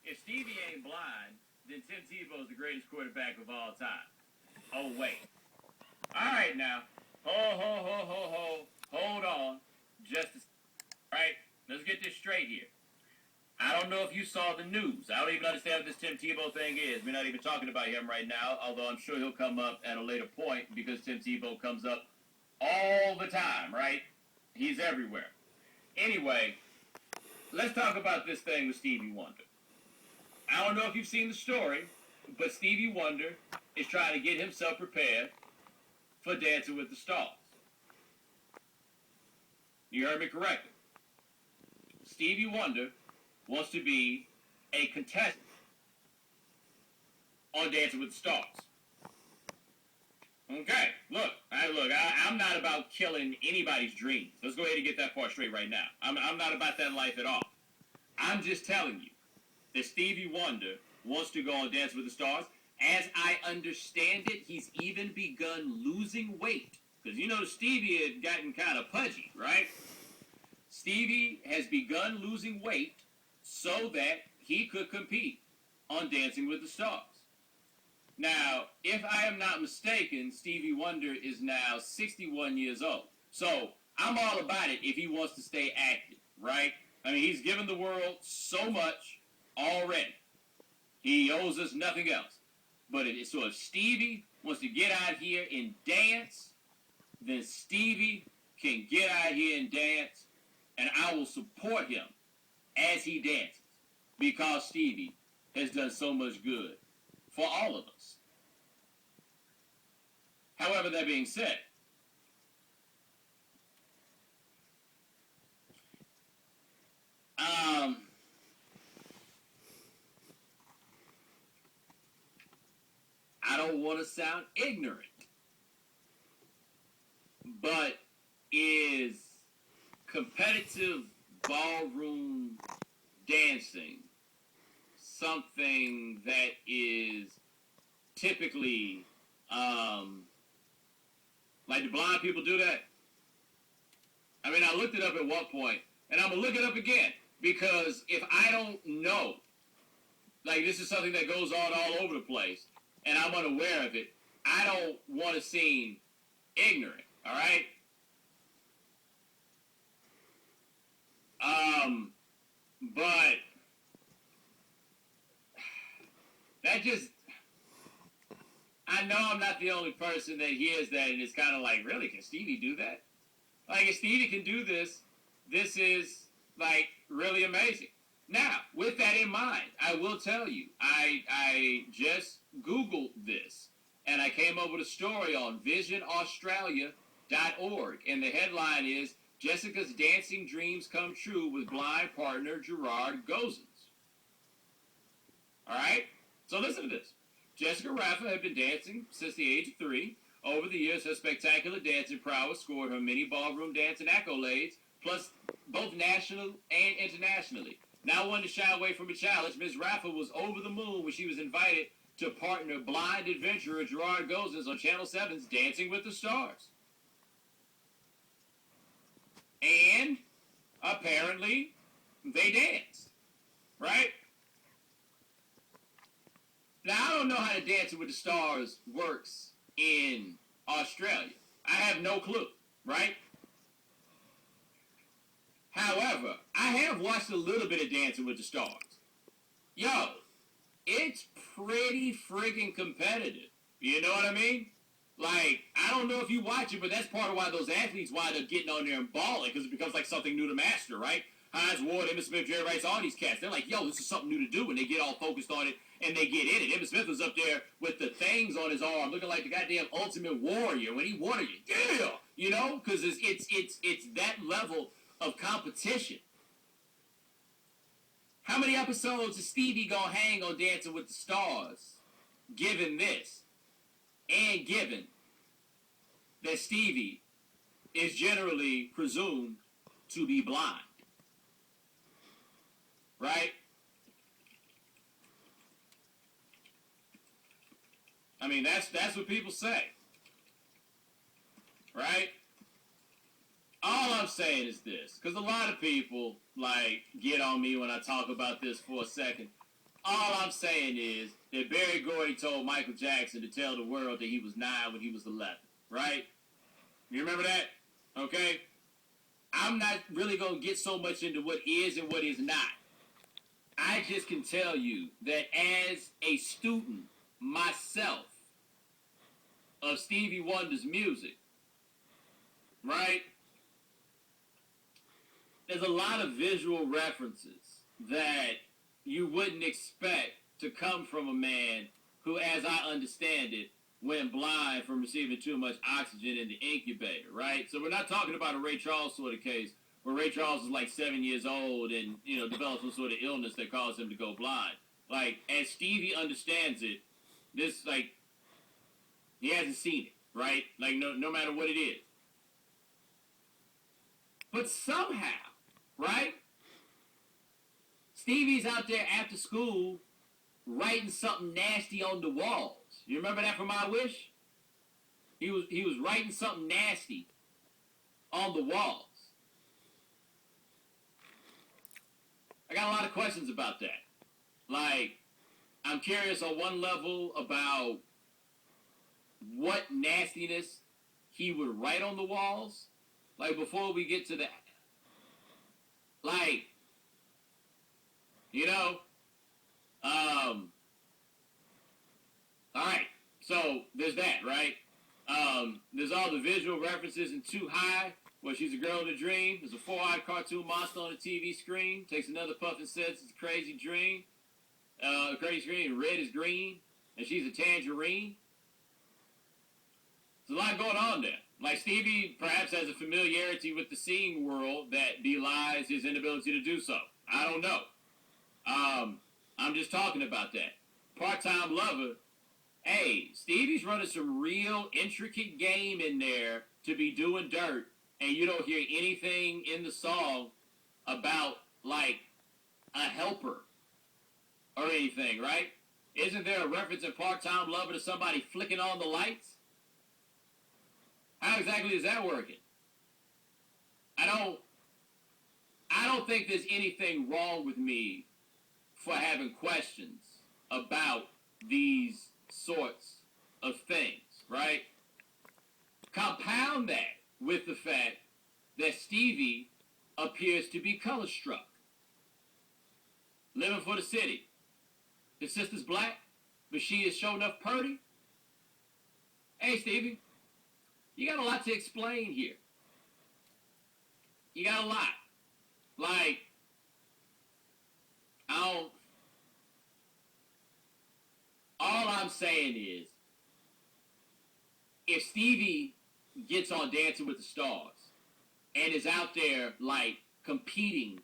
If Stevie ain't blind, then Tim Tebow's the greatest quarterback of all time. Oh, wait. All right, now. Hold on. Just a right? Let's get this straight here. I don't know if you saw the news. I don't even understand what this Tim Tebow thing is. We're not even talking about him right now, although I'm sure he'll come up at a later point because Tim Tebow comes up all the time, right? He's everywhere. Anyway, let's talk about this thing with Stevie Wonder. I don't know if you've seen the story, but Stevie Wonder is trying to get himself prepared for Dancing with the Stars. You heard me correctly. Stevie Wonder wants to be a contestant on Dancing with the Stars. Okay, look, I'm not about killing anybody's dreams. Let's go ahead and get that part straight right now. I'm not about that life at all. I'm just telling you that Stevie Wonder wants to go on Dancing with the Stars. As I understand it, he's even begun losing weight. Because you know Stevie had gotten kind of pudgy, right? Stevie has begun losing weight so that he could compete on Dancing with the Stars. Now, if I am not mistaken, Stevie Wonder is now 61 years old. So I'm all about it if he wants to stay active, right? I mean, he's given the world so much already. He owes us nothing else. But so if Stevie wants to get out here and dance, then Stevie can get out here and dance, and I will support him as he dances because Stevie has done so much good for all of us. However, that being said, I don't want to sound ignorant, but is competitive ballroom dancing something that is typically, like the blind people do that? I mean, I looked it up at one point, and I'm going to look it up again, because if I don't know, like this is something that goes on all over the place, and I'm unaware of it, I don't want to seem ignorant, all right? But that just, I know I'm not the only person that hears that, and it's kind of like, really, can Stevie do that? Like, if Stevie can do this, this is, like, really amazing. Now, with that in mind, I will tell you, I just Googled this, and I came up with a story on visionaustralia.org, and the headline is, Jessica's dancing dreams come true with blind partner Gerard Gozens. All right? So listen to this. Jessica Raffa had been dancing since the age of 3. Over the years, her spectacular dancing prowess scored her many ballroom dancing accolades, plus both national and internationally. Not one to shy away from a challenge, Ms. Raffa was over the moon when she was invited to partner blind adventurer Gerard Gozens on Channel 7's Dancing with the Stars. And apparently, they danced, right? Now, I don't know how the Dancing with the Stars works in Australia. I have no clue, right? However, I have watched a little bit of Dancing with the Stars. Yo, it's pretty friggin' competitive. You know what I mean? Like, I don't know if you watch it, but that's part of why those athletes wind up getting on there and balling, because it becomes like something new to master, right? Hines Ward, Emmitt Smith, Jerry Rice, all these cats, they're like, yo, this is something new to do, and they get all focused on it, and they get in it. Emmitt Smith was up there with the things on his arm, looking like the goddamn Ultimate Warrior when he wanted you. Yeah! You know? Because it's that level of competition. How many episodes is Stevie gonna hang on Dancing with the Stars, given this? And given that Stevie is generally presumed to be blind. Right? I mean, that's what people say. Right? All I'm saying is this, because a lot of people, like, get on me when I talk about this for a second. All I'm saying is that Barry Gordy told Michael Jackson to tell the world that he was 9 when he was 11, right? You remember that? Okay? I'm not really going to get so much into what is and what is not. I just can tell you that as a student myself of Stevie Wonder's music, right? There's a lot of visual references that you wouldn't expect to come from a man who, as I understand it, went blind from receiving too much oxygen in the incubator, right? So we're not talking about a Ray Charles sort of case where Ray Charles is like 7 years old and, develops some sort of illness that caused him to go blind. Like, as Stevie understands it, this, like, he hasn't seen it, right? Like, no matter what it is. But somehow, right? Stevie's out there after school writing something nasty on the walls. You remember that from My Wish? He was writing something nasty on the walls. I got a lot of questions about that. Like, I'm curious on one level about what nastiness he would write on the walls. Like, before we get to that. Like, all right, so there's that, right? There's all the visual references in Too High, where she's a girl in a dream. There's a 4-eyed cartoon monster on the TV screen. Takes another puff and says it's a crazy dream. Crazy screen, red is green, and she's a tangerine. There's a lot going on there. Like, Stevie perhaps has a familiarity with the seeing world that belies his inability to do so. I don't know. I'm just talking about that. Part-time lover. Hey, Stevie's running some real intricate game in there to be doing dirt, and you don't hear anything in the song about, like, a helper or anything, right? Isn't there a reference in Part-Time Lover to somebody flicking on the lights? How exactly is that working? I don't think there's anything wrong with me for having questions about these sorts of things, right? Compound that with the fact that Stevie appears to be color-struck. Living for the city. His sister's black, but she is sure enough purty. Hey, Stevie, you got a lot to explain here. You got a lot. Like, all I'm saying is, if Stevie gets on Dancing with the Stars and is out there, like, competing